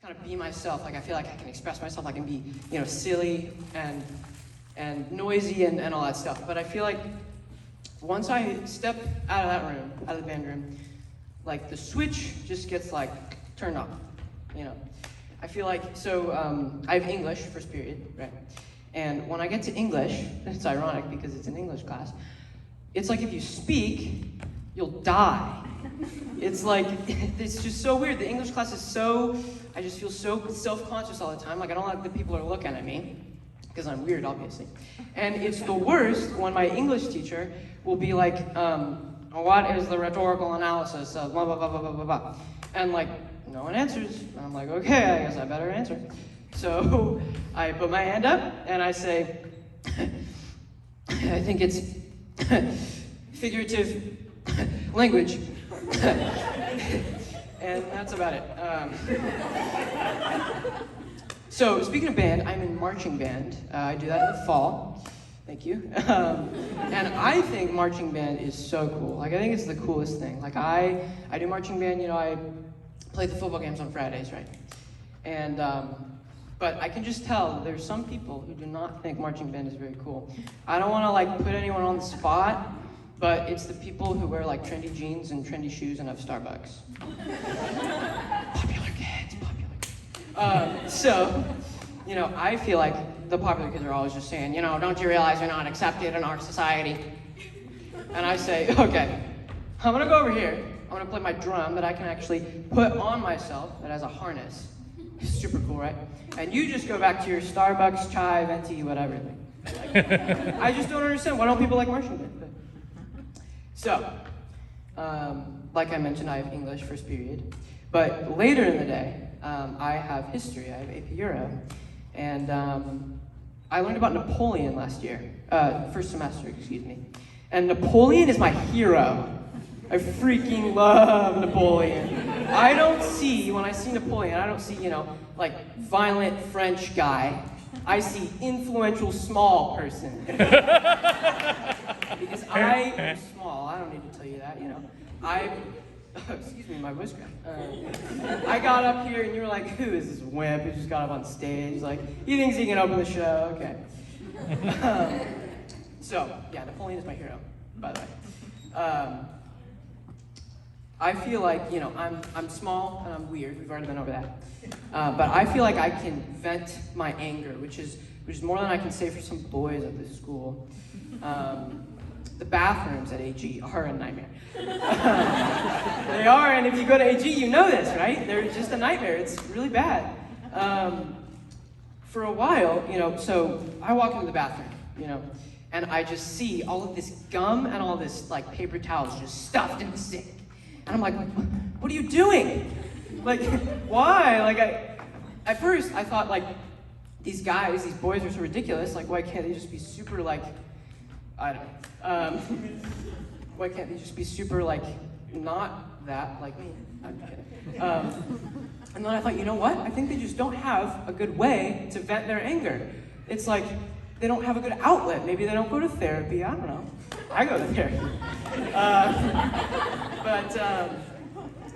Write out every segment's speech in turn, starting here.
kind of be myself. Like I feel like I can express myself. I can be, silly and noisy and all that stuff. But I feel like once I step out of that room, out of the band room, like the switch just gets like turned off. I feel like I have English first period, right? And when I get to English, it's ironic because it's an English class. It's like if you speak, you'll die. It's like, it's just so weird. The English class is I just feel so self-conscious all the time. Like I don't like that people are looking at me, because I'm weird, obviously. And it's the worst when my English teacher will be like, what is the rhetorical analysis of blah, blah, blah, blah, blah, blah, blah. And like, no one answers. And I'm like, okay, I guess I better answer. So I put my hand up and I say, I think it's figurative language. And that's about it. So speaking of band, I'm in marching band. I do that in the fall. Thank you. And I think marching band is so cool. Like I think it's the coolest thing. Like I do marching band. I play the football games on Fridays, right? And but I can just tell that there's some people who do not think marching band is very cool. I don't want to like put anyone on the spot, but it's the people who wear like trendy jeans and trendy shoes and have Starbucks. Popular kids. I feel like the popular kids are always just saying, don't you realize you're not accepted in our society? And I say, okay, I'm gonna go over here. I'm gonna play my drum that I can actually put on myself that has a harness. Super cool, right? And you just go back to your Starbucks, chai, venti, whatever thing. I just don't understand. Why don't people like marching band? So, like I mentioned, I have English first period. But later in the day, I have history. I have AP Euro. And I learned about Napoleon last year. First semester, excuse me. And Napoleon is my hero. I freaking love Napoleon. When I see Napoleon, I don't see, like violent French guy. I see influential small person. Because I am small, I don't need to tell you that, excuse me, my voice cracked. I got up here and you were like, who is this wimp who just got up on stage? Like, he thinks he can open the show, okay. Napoleon is my hero, by the way. I feel like, I'm small and I'm weird. We've already been over that. But I feel like I can vent my anger, which is more than I can say for some boys at this school. The bathrooms at AG are a nightmare. They are, and if you go to AG, you know this, right? They're just a nightmare. It's really bad. For a while, so I walk into the bathroom, and I just see all of this gum and all this like paper towels just stuffed in the sink. And I'm like, what are you doing? Like, why? Like, at first I thought like, these boys are so ridiculous. Like, why can't they just be super like, I don't know. Why can't they just be super like, not that like me? I'm kidding. And then I thought, you know what? I think they just don't have a good way to vent their anger. It's like, they don't have a good outlet. Maybe they don't go to therapy, I don't know. I go to therapy.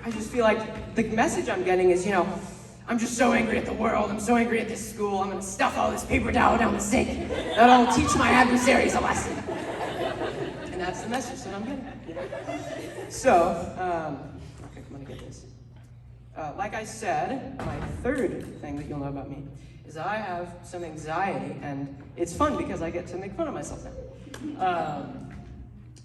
I just feel like the message I'm getting is, I'm just so angry at the world. I'm so angry at this school. I'm gonna stuff all this paper towel down the sink. That'll teach my adversaries a lesson. And that's the message that I'm getting. So, okay, I'm gonna get this. Like I said, my third thing that you'll know about me is that I have some anxiety, and it's fun because I get to make fun of myself now.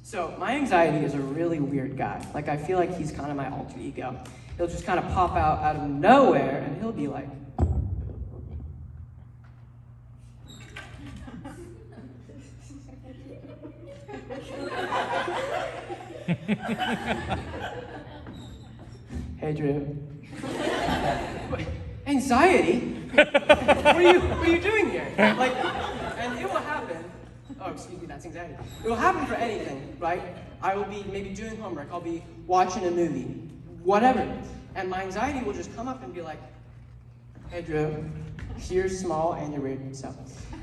So my anxiety is a really weird guy. Like I feel like he's kind of my alter ego. He'll just kind of pop out of nowhere and he'll be like, hey Drew. Anxiety? What are you doing here? Like, and it will happen. Oh, excuse me, that's anxiety. It will happen for anything, right? I will be maybe doing homework, I'll be watching a movie, whatever. And my anxiety will just come up and be like, hey Drew, you're small and you're weird, so.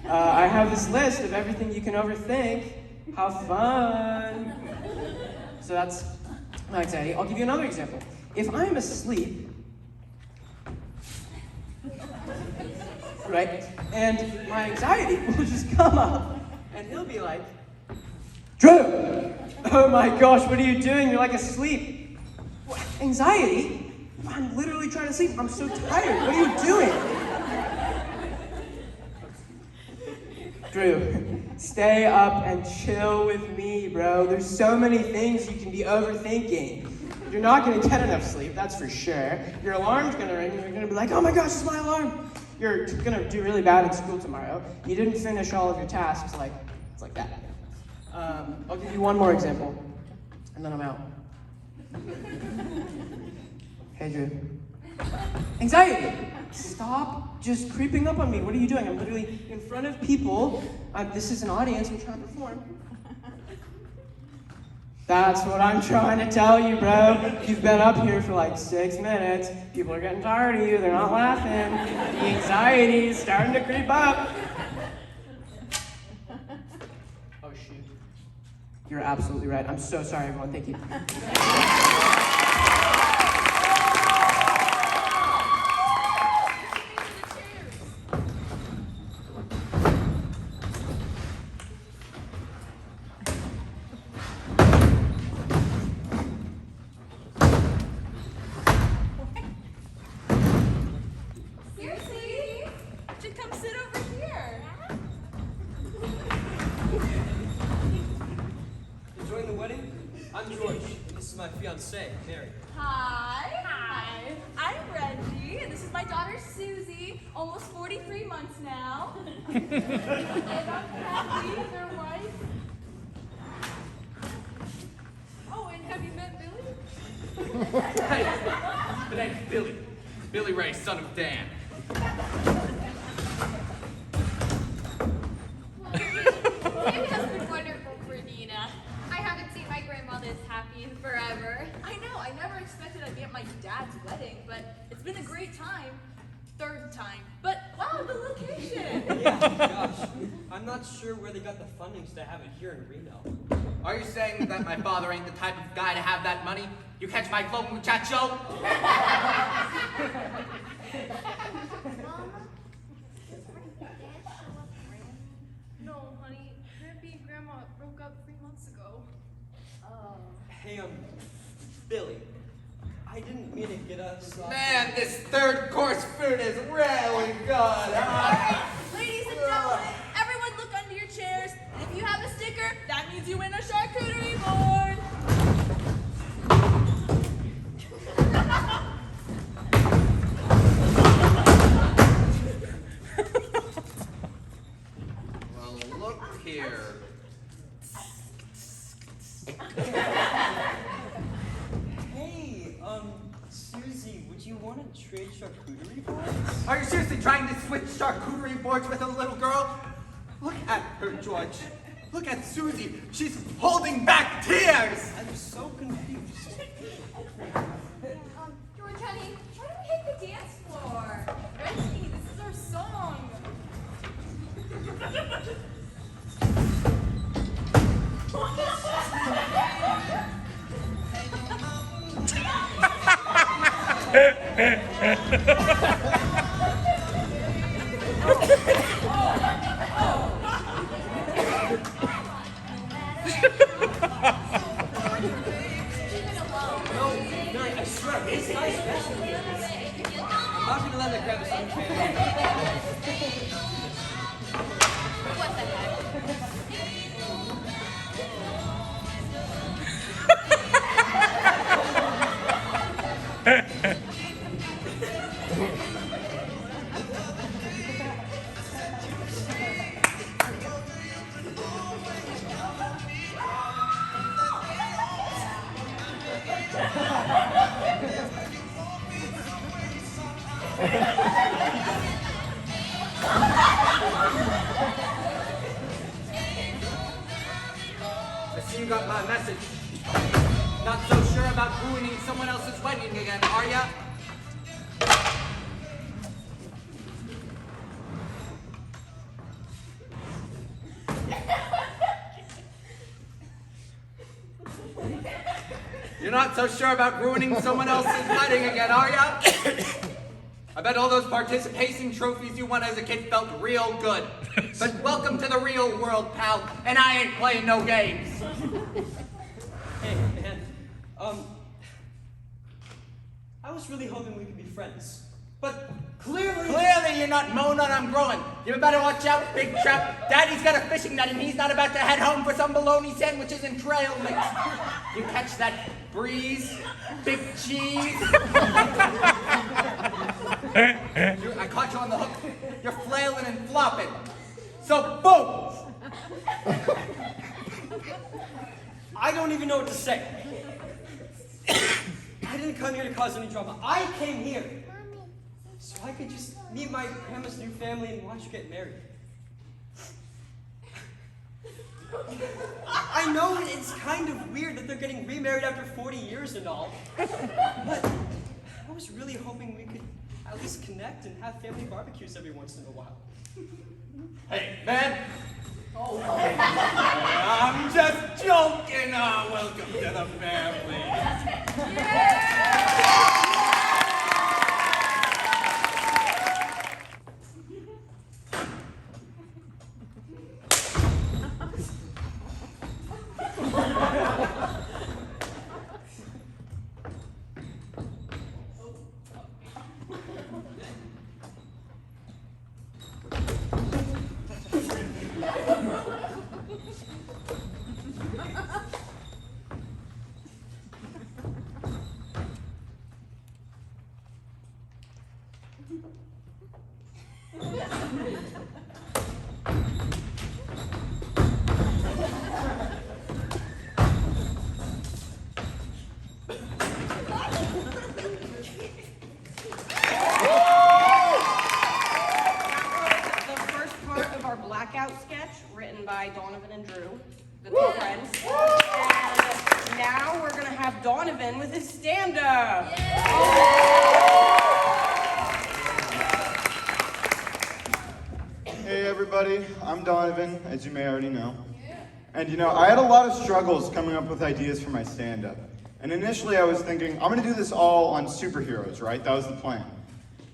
I have this list of everything you can overthink. How fun. So that's my anxiety. I'll give you another example. If I'm asleep, Right? And my anxiety will just come up, and he'll be like, Drew! Oh my gosh, what are you doing? You're like asleep. What? Anxiety? I'm literally trying to sleep. I'm so tired. What are you doing? Drew, stay up and chill with me, bro. There's so many things you can be overthinking. You're not gonna get enough sleep, that's for sure. Your alarm's gonna ring and you're gonna be like, oh my gosh, it's my alarm. You're gonna do really bad in school tomorrow. You didn't finish all of your tasks, it's like that. I'll give you one more example, and then I'm out. Hey, Drew. Anxiety! Stop just creeping up on me. What are you doing? I'm literally in front of people. This is an audience. I'm trying to perform. That's what I'm trying to tell you, bro. You've been up here for like 6 minutes. People are getting tired of you. They're not laughing. The anxiety is starting to creep up. Oh, shoot. You're absolutely right. I'm so sorry, everyone. Thank you. Mary. Hi. I'm Randi, and this is my daughter Susie, almost 43 months now. And I'm Kathy, their wife. Oh, and have you met Billy? Hey, the name's Billy. Billy Ray, son of Dan. It has been wonderful for Nina. I haven't seen my grandma this happy in forever. I know, I never expected I'd be at my dad's wedding, but it's been a great time. Third time. But wow, the location! Yeah, gosh. I'm not sure where they got the fundings to have it here in Reno. Are you saying that my father ain't the type of guy to have that money? You catch my flow, muchacho? No, honey. Grandpa and Grandma broke up 3 months ago. Hey, Billy. I didn't mean to get us off. Man, this third course food is really good, huh? Ladies and gentlemen, everyone look under your chairs. And if you have a sticker, that means you win a charcuterie board. Well, look here. Hey, Susie, would you want to trade charcuterie boards? Are you seriously trying to switch charcuterie boards with a little girl? Look at her, George. Look at Susie. She's holding back tears. I'm so confused. George, honey, why don't we hit the dance floor? Reggie, this is our song. No, I swear, this guy's best. I'm not gonna let that grab us on What the heck? I see you got my message. Not so sure about ruining someone else's wedding again, are ya? You're not so sure about ruining someone else's wedding again, are ya? I bet all those participation trophies you won as a kid felt real good. But welcome to the real world, pal, and I ain't playing no games. Hey, man. I was really hoping we could be friends. But clearly You're not mowing on I'm growing. You better watch out, big trap. Daddy's got a fishing net and he's not about to head home for some bologna sandwiches and trail mix. You catch that breeze, big cheese. I caught you on the hook. You're flailing and flopping. So boom! I don't even know what to say. I didn't come here to cause any drama. I came here so I could just meet my grandma's new family and watch her get married. I know it's kind of weird that they're getting remarried after 40 years and all, but I was really hoping we could at least connect and have family barbecues every once in a while. Hey, man. I'm just joking. Welcome to the family. Blackout sketch written by Donovan and Drew, the two friends. And now we're gonna have Donovan with his stand-up. Hey everybody, I'm Donovan, as you may already know. And you know, I had a lot of struggles coming up with ideas for my stand-up. And initially I was thinking, I'm gonna do this all on superheroes, right? That was the plan.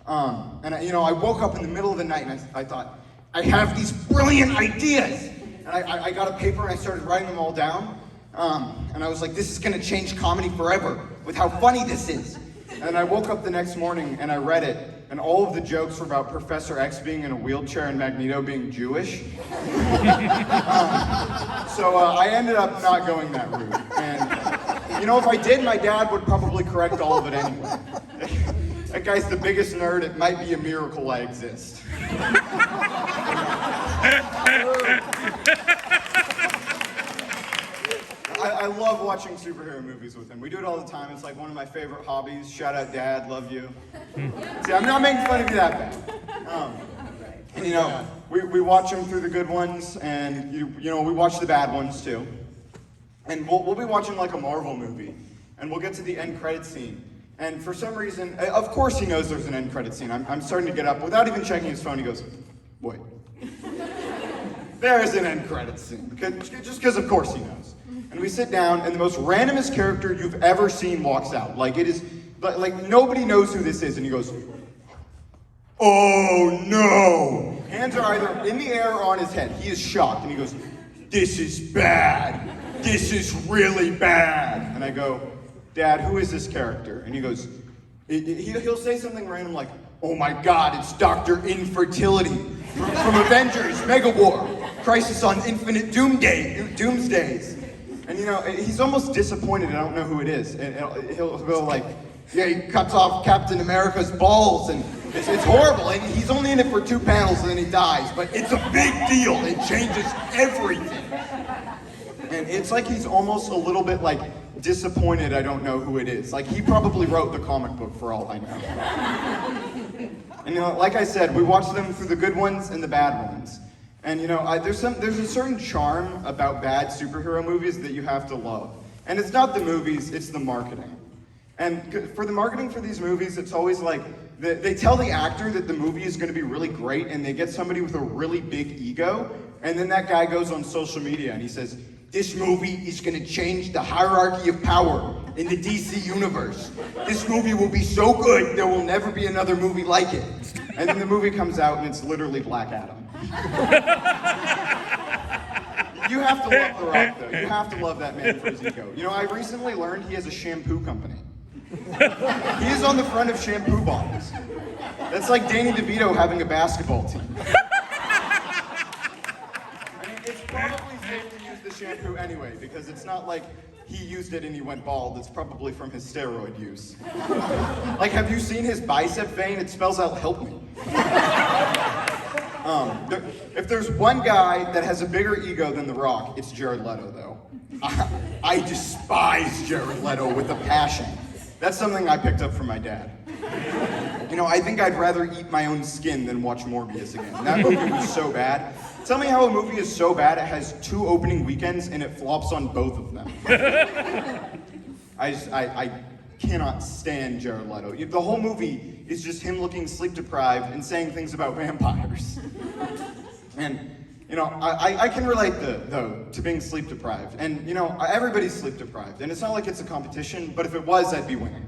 I woke up in the middle of the night and I thought, I have these brilliant ideas. And I got a paper and I started writing them all down. And I was like, this is gonna change comedy forever with how funny this is. And I woke up the next morning and I read it, and all of the jokes were about Professor X being in a wheelchair and Magneto being Jewish. So I ended up not going that route. And you know, if I did, my dad would probably correct all of it anyway. That guy's the biggest nerd, it might be a miracle I exist. I love watching superhero movies with him. We do it all the time. It's like one of my favorite hobbies. Shout out, Dad. Love you. See, I'm not making fun of you that bad. And you know, we watch them through the good ones, and you know, we watch the bad ones too. And we'll be watching like a Marvel movie, and we'll get to the end credit scene. And for some reason, of course he knows there's an end credit scene. I'm starting to get up. Without even checking his phone, he goes, wait. There is an end credit scene. Just because of course he knows. And we sit down, and the most randomest character you've ever seen walks out. Like it is, like nobody knows who this is. And he goes, oh no. Hands are either in the air or on his head. He is shocked. And he goes, this is bad. This is really bad. And I go, Dad, who is this character? And he goes, he'll say something random like, oh my God, it's Dr. Infertility from Avengers, Mega War, Crisis on Infinite Doomsdays. And you know, he's almost disappointed I don't know who it is. And he'll go like, yeah, he cuts off Captain America's balls, and it's horrible. And he's only in it for 2 panels and then he dies. But it's a big deal, it changes everything. And it's like he's almost a little bit like, disappointed I don't know who it is. Like, he probably wrote the comic book for all I know. And you know, like I said, we watch them through the good ones and the bad ones. And you know, there's a certain charm about bad superhero movies that you have to love. And it's not the movies, it's the marketing. And for the marketing for these movies, it's always like, they tell the actor that the movie is gonna be really great, and they get somebody with a really big ego, and then that guy goes on social media and he says, this movie is gonna change the hierarchy of power. in the DC universe. This movie will be so good, there will never be another movie like it. And then the movie comes out and it's literally Black Adam. You have to love The Rock, though. You have to love that man for his ego. You know, I recently learned he has a shampoo company. He is on the front of shampoo bottles. That's like Danny DeVito having a basketball team. I mean, it's probably safe to use the shampoo anyway, because it's not like he used it and he went bald. It's probably from his steroid use. Like, have you seen his bicep vein? It spells out "help me." If there's one guy that has a bigger ego than The Rock, it's Jared Leto, though. I despise Jared Leto with a passion. That's something I picked up from my dad. You know, I think I'd rather eat my own skin than watch Morbius again. That movie was so bad. Tell me how a movie is so bad it has 2 opening weekends and it flops on both of them. I cannot stand Jared Leto. The whole movie is just him looking sleep deprived and saying things about vampires. And, you know, I can relate, though, to being sleep deprived. And, you know, everybody's sleep deprived. And it's not like it's a competition, but if it was, I'd be winning.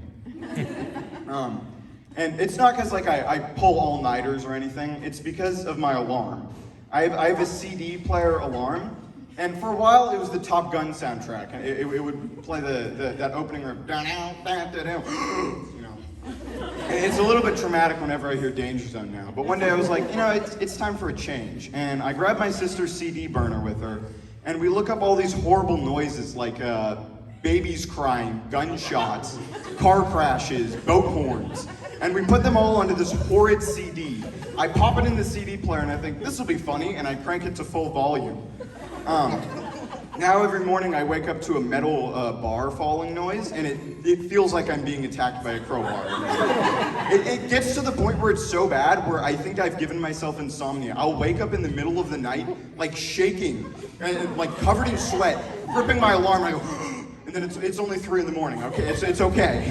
And it's not because, like, I pull all-nighters or anything. It's because of my alarm. I have a CD player alarm. And for a while, it was the Top Gun soundtrack. And it would play that opening room. You know. And it's a little bit traumatic whenever I hear Danger Zone now. But one day I was like, you know, it's time for a change. And I grabbed my sister's CD burner with her, and we look up all these horrible noises like babies crying, gunshots, car crashes, boat horns. And we put them all onto this horrid CD. I pop it in the CD player and I think, this will be funny, and I crank it to full volume. Now every morning I wake up to a metal bar falling noise, and it feels like I'm being attacked by a crowbar. It gets to the point where it's so bad where I think I've given myself insomnia. I'll wake up in the middle of the night, like shaking, and like covered in sweat, gripping my alarm, and I go, and then it's only 3 in the morning, okay? It's okay.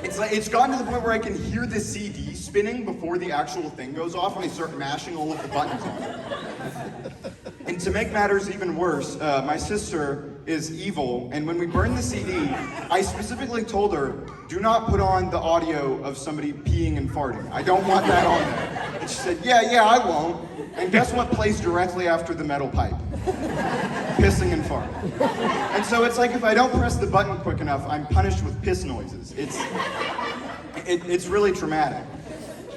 It's gotten to the point where I can hear the CD spinning before the actual thing goes off, and I start mashing all of the buttons on it. And to make matters even worse, my sister is evil, and when we burned the CD, I specifically told her, do not put on the audio of somebody peeing and farting. I don't want that on there. And she said, yeah, I won't. And guess what plays directly after the metal pipe? Pissing and farting. And so it's like if I don't press the button quick enough, I'm punished with piss noises. It's really traumatic.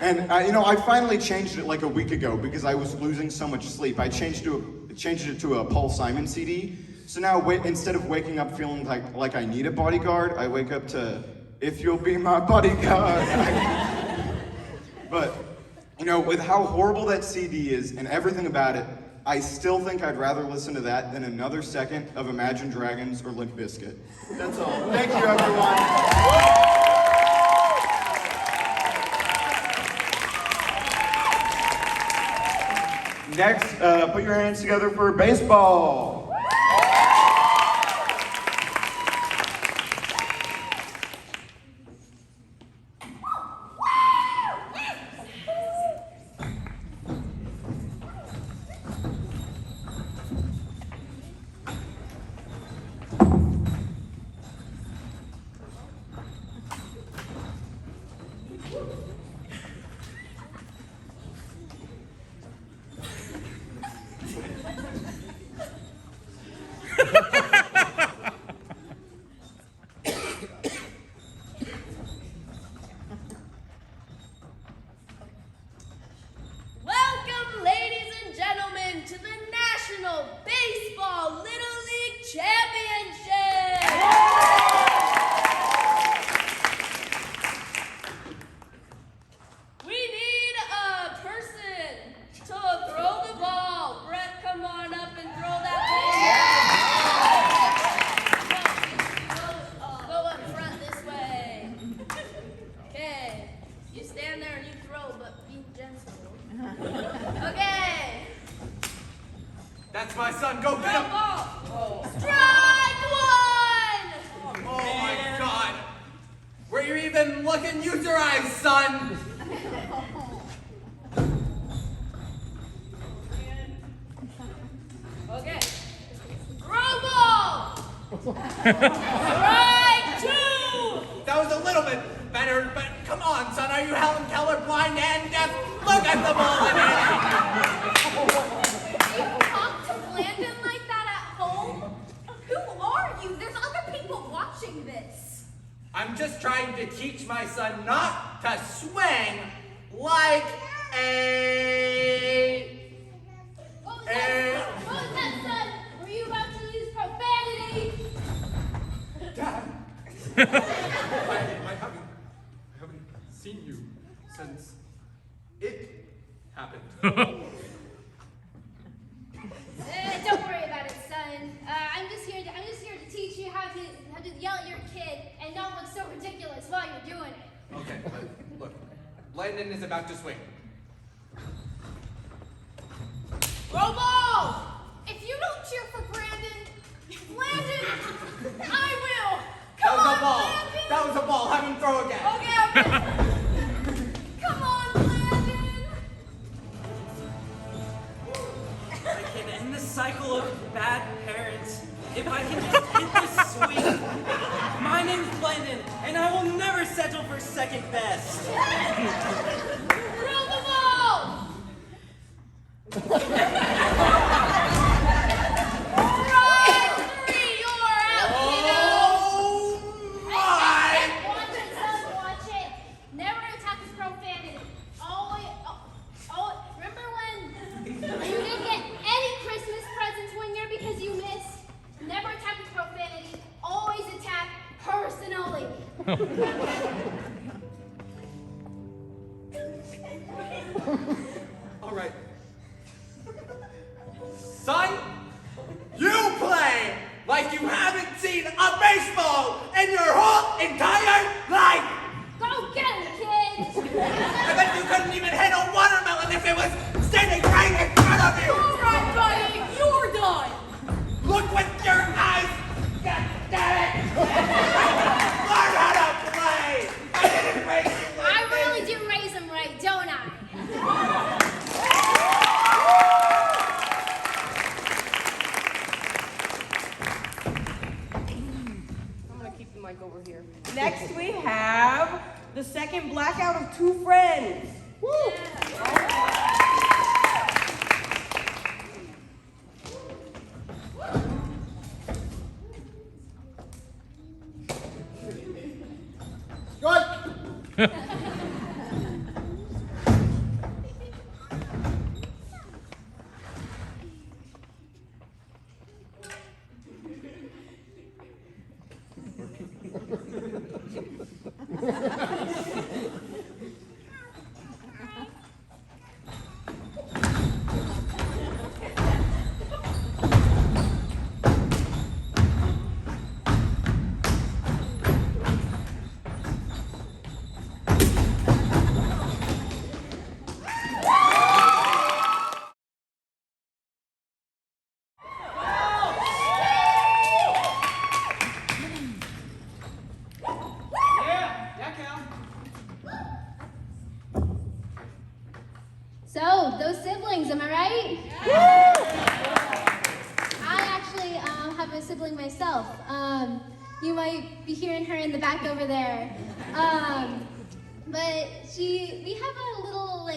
And you know, I finally changed it like a week ago because I was losing so much sleep. I changed it to a Paul Simon CD. So now instead of waking up feeling like I need a bodyguard, I wake up to "If You'll Be My Bodyguard." But you know, with how horrible that CD is and everything about it, I still think I'd rather listen to that than another second of Imagine Dragons or Limp Bizkit. That's all. Thank you, everyone. Next, put your hands together for baseball. Welcome, ladies and gentlemen, to the National Baseball Little League Championship! We need a person to throw the ball. Brett, come on up and throw that ball. Go up front this way. Okay, you stand there and you throw, but be gentle. Okay. That's my son. Go get him. Strike one! Oh my God. Were you even looking? Use your eyes, son. Okay. Throw ball! Strike Are you Helen Keller, blind and deaf? Look at the ball in You talk to Blandon like that at home? Who are you? There's other people watching this. I'm just trying to teach my son not to swing like a... What was that, son? Were you about to use profanity? Dad! I haven't seen you since it happened. Don't worry about it, son. I'm just here to teach you how to yell at your kid and not look so ridiculous while you're doing it. Okay, but look, Blandon is about to swing. Throw ball! If you don't cheer for Brandon, I will. Come on, Blandon. That was a ball. Have him throw again. Okay. Come on, Blandon. I can end the cycle of bad parents if I can just hit this swing. My name's Blandon, and I will never settle for second best. Throw the ball. Strike 3, you're out, kiddo. Oh my! Watch it, son, watch it. Never attack with profanity. Remember when you didn't get any Christmas presents one year because you missed? Never attack with profanity. Always attack personally. All right. Son, you play like you haven't seen a baseball in your whole entire life. Go get him, kid. I bet you couldn't even hit a watermelon if it was standing right in front of you. All right, buddy, you're done. Look with your eyes. God damn it. Learn how to play. I didn't raise you like I this. really do raise him right, don't I? I'm gonna keep the mic over here. Next we have the second blackout of two friends. Woo! So, those siblings, am I right? I actually have a sibling myself. You might be hearing her in the back over there. But we have a little,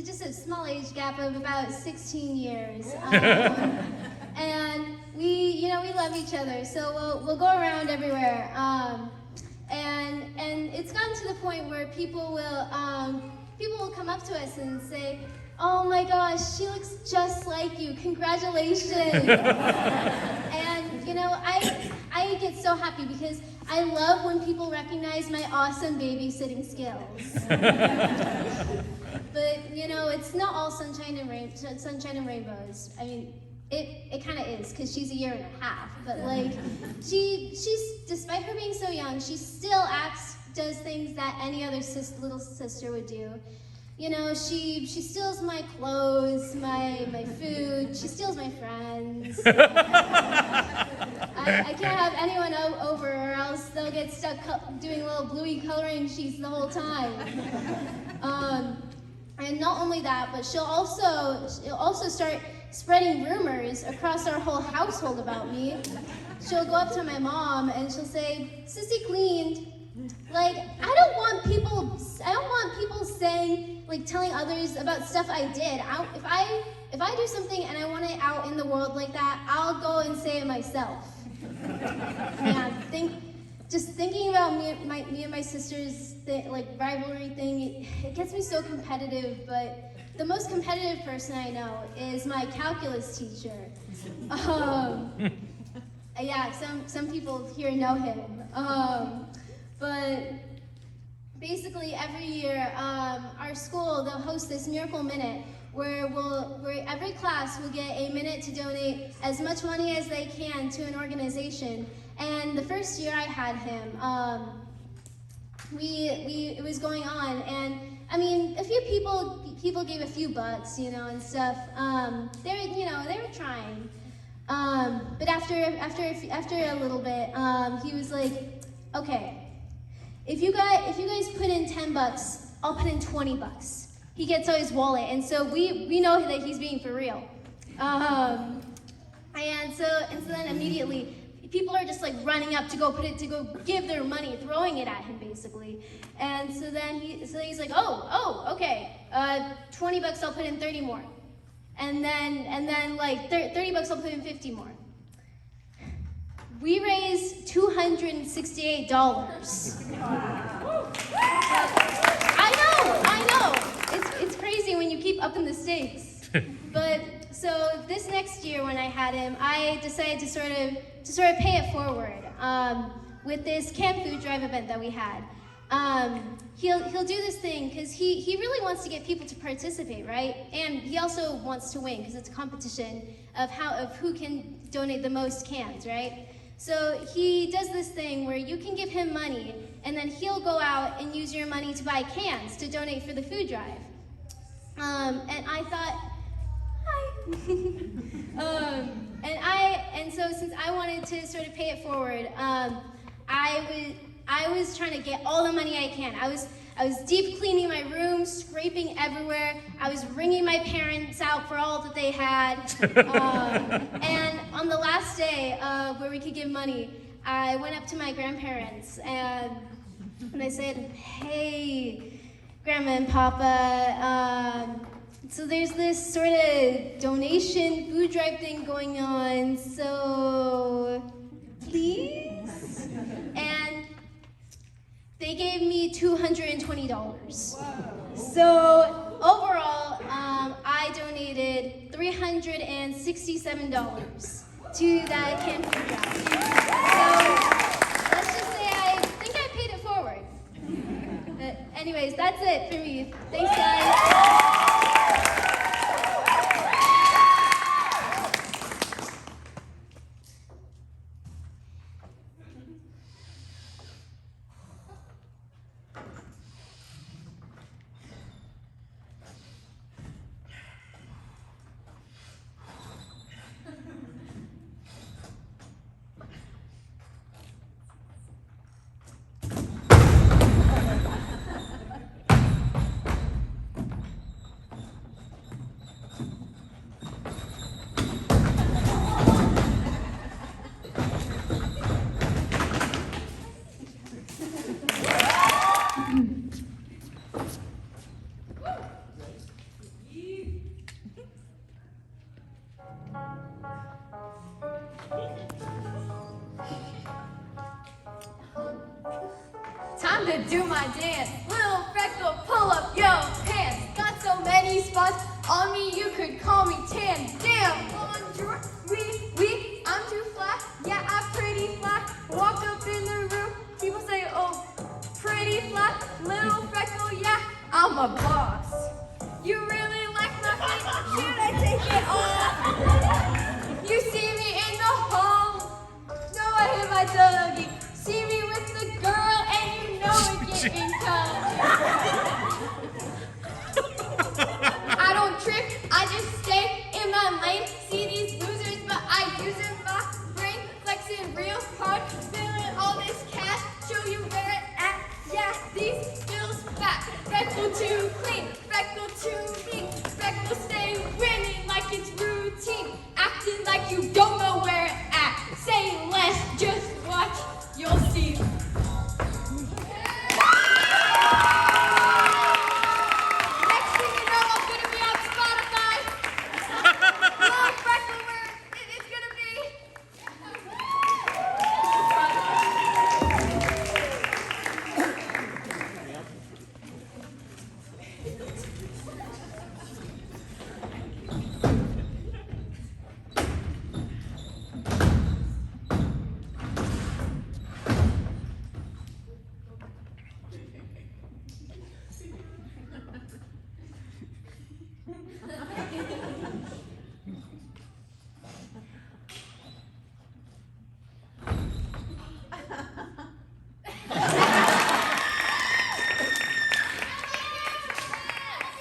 just a small age gap of about 16 years. And we love each other, so we'll go around everywhere. And it's gotten to the point where people will come up to us and say, "Oh my gosh, she looks just like you, congratulations." And I get so happy because I love when people recognize my awesome babysitting skills. But it's not all sunshine and rainbows. I mean, it kind of is, because she's a year and a half. But she's despite her being so young, she still does things that any other little sister would do. She steals my clothes, my food, she steals my friends. I can't have anyone over or else they'll get stuck doing little bluey coloring sheets the whole time. And not only that, but she'll also start spreading rumors across our whole household about me. She'll go up to my mom and she'll say, "Sissy cleaned," like, I don't want people saying, like, telling others about stuff I did. If I do something and I want it out in the world like that, I'll go and say it myself. Yeah, just thinking about me and my sister's rivalry thing, it gets me so competitive, but the most competitive person I know is my calculus teacher. Yeah, some people here know him. But basically every year, our school, they'll host this Miracle Minute where every class will get a minute to donate as much money as they can to an organization. And the first year I had him, it was going on, and I mean, a few people gave a few bucks, and stuff. They were trying. But after a little bit, he was like, okay, if you guys put in $10, I'll put in $20. He gets out his wallet, and so we know that he's being for real. And so then immediately, people are just like running up to go give their money, throwing it at him basically. And so then he's like, oh, okay, $20 I'll put in 30 more. And then like $30 I'll put in 50 more. We raised $268. I know. It's crazy when you keep upping the stakes. But so this next year when I had him, I decided to sort of pay it forward with this canned food drive event that we had. He'll do this thing because he really wants to get people to participate, right? And he also wants to win because it's a competition of who can donate the most cans, right? So he does this thing where you can give him money and then he'll go out and use your money to buy cans to donate for the food drive. And I thought, hi. And so since I wanted to sort of pay it forward, I was trying to get all the money I can. I was deep cleaning my room, scraping everywhere. I was ringing my parents out for all that they had. And on the last day where we could give money, I went up to my grandparents and I said, hey, Grandma and Papa, so there's this sort of donation food drive thing going on, so please? And they gave me $220. Whoa. So overall, I donated $367 to that canned food drive. So let's just say I think I paid it forward. But anyways, that's it for me. Thanks, guys. Time to do my dance. Lil Freckle, pull up your pants. Got so many spots on me, you could call me tan. Damn, bonjour, oui, I'm too fly. Yeah, I'm pretty fly. Walk up in the room, people say, oh, pretty fly. Lil Freckle, yeah, I'm a boss. You really like my feet? Should I take it off? You see me in the hall. No, I hit my doggy. See me with the girl and you know it getting tough. I don't trip, I just stay in my lane. See these losers, but I using my brain. Flexing real hard, spilling all this cash. Show you where it at, yeah, these bills fat. Freckle too clean, Freckle too mean.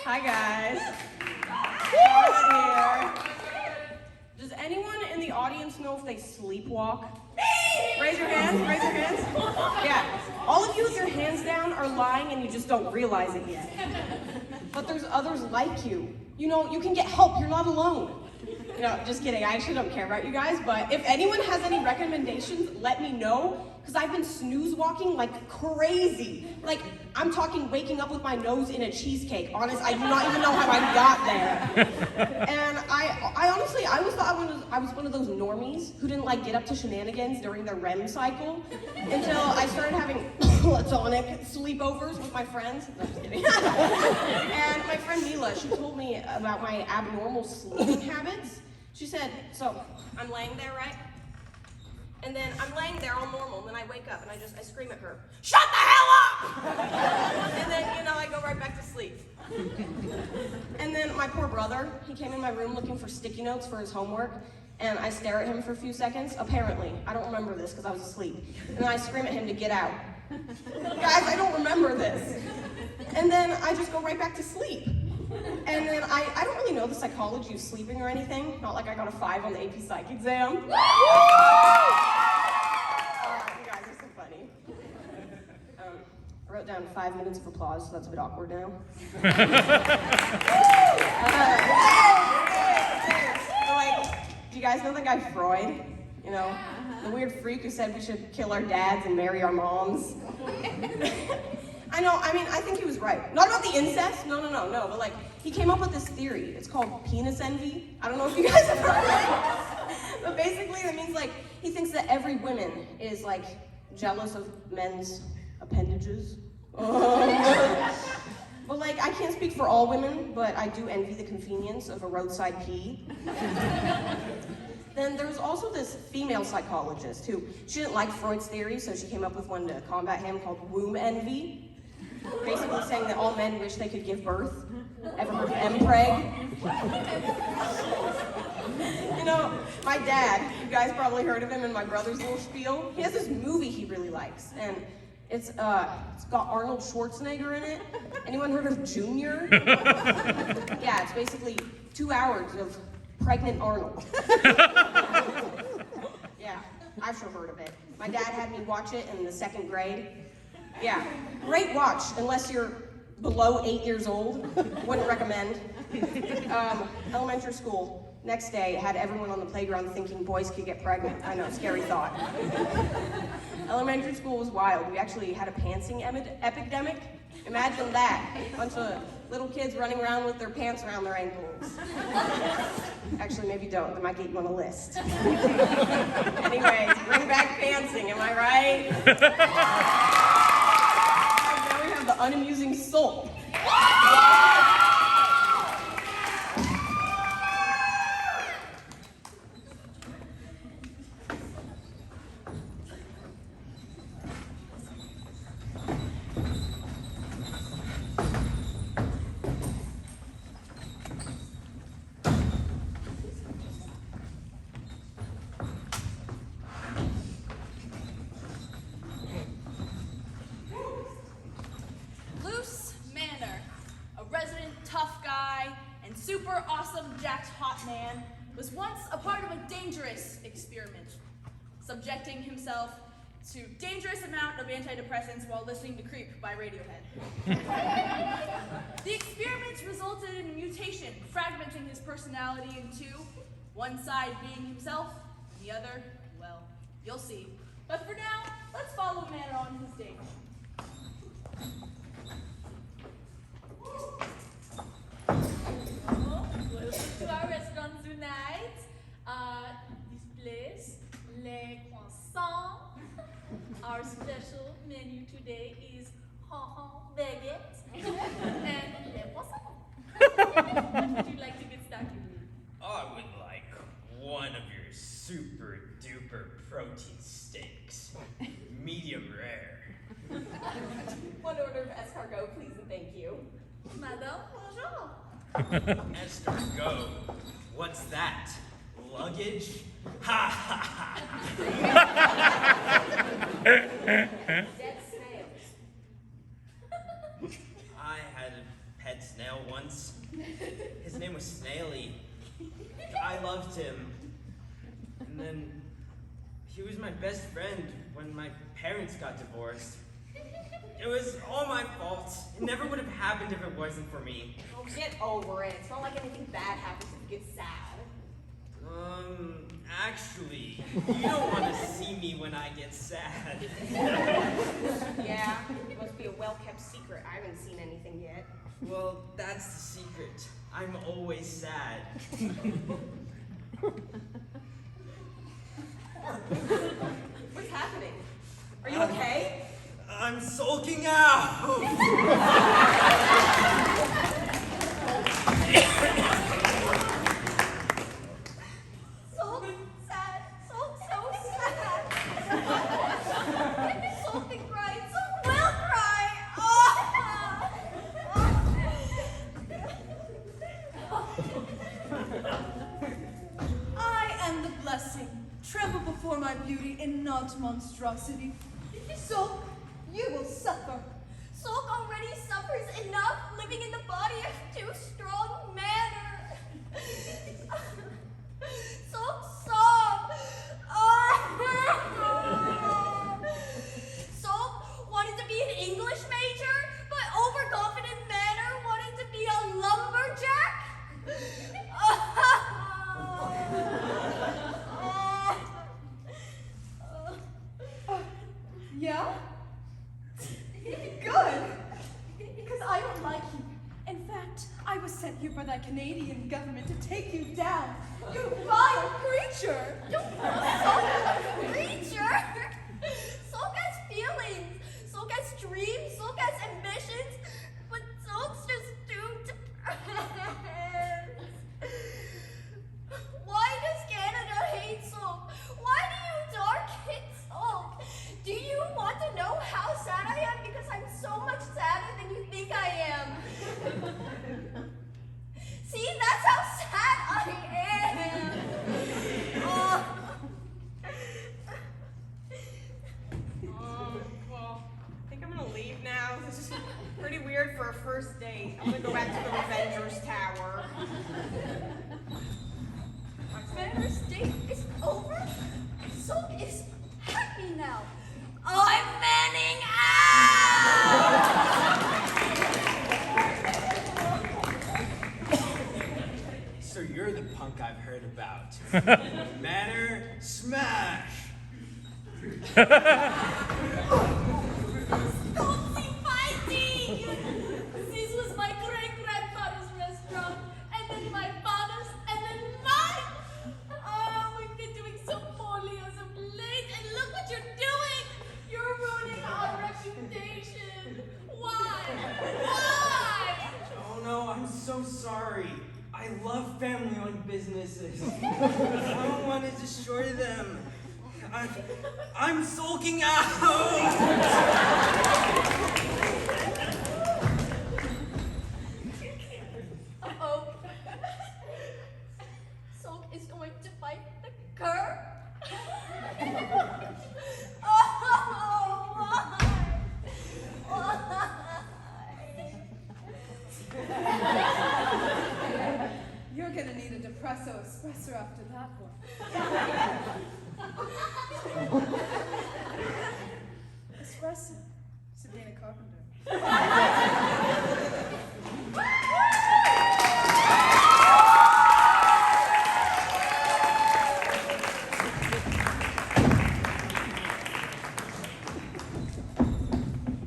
Hi, guys. Charlotte here. Does anyone in the audience know if they sleepwalk? Raise your hands, raise your hands. Yeah, all of you with your hands down are lying and you just don't realize it yet. But there's others like you. You know, you can get help, you're not alone. No, just kidding, I actually don't care about you guys, but if anyone has any recommendations, let me know, because I've been snooze walking like crazy. Like, I'm talking waking up with my nose in a cheesecake. Honest, I do not even know how I got there. And I honestly, I always thought I was one of those normies who didn't like get up to shenanigans during their REM cycle until I started having platonic sleepovers with my friends. No, just kidding. And my friend Mila, she told me about my abnormal sleeping habits. She said, so I'm laying there, right? And then I'm laying there all normal, and then I wake up and I scream at her, shut the hell up! And then, I go right back to sleep. And then my poor brother, he came in my room looking for sticky notes for his homework, and I stare at him for a few seconds, apparently. I don't remember this because I was asleep. And then I scream at him to get out. Guys, I don't remember this. And then I just go right back to sleep. And then I don't really know the psychology of sleeping or anything. Not like I got a 5 on the AP Psych exam. You guys are so funny. I wrote down 5 minutes of applause, so that's a bit awkward now. Do you guys know the guy Freud? You know, the weird freak who said we should kill our dads and marry our moms. I know, I think he was right. Not about the incest, no, but like, he came up with this theory. It's called penis envy. I don't know if you guys have heard of it. But basically, that means like, he thinks that every woman is like, jealous of men's appendages. But like, I can't speak for all women, but I do envy the convenience of a roadside pee. Then there was also this female psychologist who, she didn't like Freud's theory, so she came up with one to combat him called womb envy. Basically saying that all men wish they could give birth. Ever heard of Improv? My dad, you guys probably heard of him in my brother's little spiel. He has this movie he really likes, and it's got Arnold Schwarzenegger in it. Anyone heard of Junior? Yeah, it's basically 2 hours of pregnant Arnold. Yeah, I've sure heard of it. My dad had me watch it in the 2nd grade. Yeah, great watch, unless you're below 8 years old. Wouldn't recommend. Elementary school, next day, had everyone on the playground thinking boys could get pregnant. I know, scary thought. Elementary school was wild. We actually had a pantsing epidemic. Imagine that. A bunch of little kids running around with their pants around their ankles. Actually, maybe don't. They might get you on a list. Anyways, bring back pantsing, am I right? Now we have the unamusing Sulk. super awesome jacked hot man was once a part of a dangerous experiment, subjecting himself to dangerous amount of antidepressants while listening to Creep by Radiohead. The experiment resulted in a mutation, fragmenting his personality in two, one side being himself, and the other, well, you'll see. But for now, let's follow man on his stage. Welcome to our restaurant tonight. This place, Les Croissants. Our special menu today is baguette and les croissants. Would you like to get started with? I would like one of your super duper protein steaks, medium rare. One order of escargot, please and thank you. Madame, bonjour. Escargot, what's that? Luggage? Ha ha ha! Dead snails. I had a pet snail snail once. His name was Snaily. I loved him. And then he was my best friend when my parents got divorced. It was all my fault. It never would have happened if it wasn't for me. Oh, get over it. It's not like anything bad happens if you get sad. Actually, you don't want to see me when I get sad. Yeah, it must be a well-kept secret. I haven't seen anything yet. Well, that's the secret. I'm always sad. What's happening? Are you okay? I'm sulking out! Sulk, sad. Sulk, so sad. Sulk can cry. Sulk will cry. I am the blessing. Tremble before my beauty and not monstrosity. Sulk, you will suffer. Sulk already suffers enough living in the body of too strong manner. Sulk sob. Sulk wanted to be an English major, but overconfident manner wanted to be a lumberjack. Yeah? Good. Because I don't like you. In fact, I was sent here by the Canadian government to take you down. You vile creature. Creature? Sulk has feelings. Sulk has dreams. Sulk has ambitions. But Sulk's just too depressed. Why does Canada hate Sulk? Why do you dark hate Sulk? Do you want to know how sad I am? Because I'm so much sadder than you think I am. See, that's how sad I am. Oh. Well, I think I'm gonna leave now. This is pretty weird for a first date. I'm gonna go back to the Avengers Tower. First date is over. Sulk is happy now. I'm manning So you're the punk I've heard about. Manner smash! Fancy fighting! This was my great-grandfather's restaurant, and then my father's, and then mine! Oh, we've been doing so poorly as of late, and look what you're doing! You're ruining our reputation! Why? Why? Oh no, I'm so sorry. I love family-owned businesses. I don't want to destroy them. I'm sulking out! Uh-oh. Sulk is going to fight the cur? Oh, why? You're gonna need a depresso espresso after that one. Espresso. Sabrina Carpenter.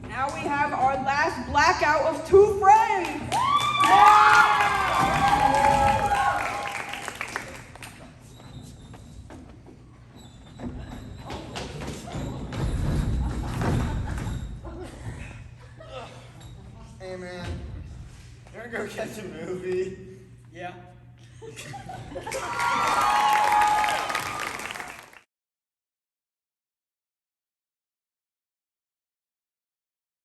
Now we have our last blackout of 2 friends. Hey man, you wanna go catch a movie? Yeah.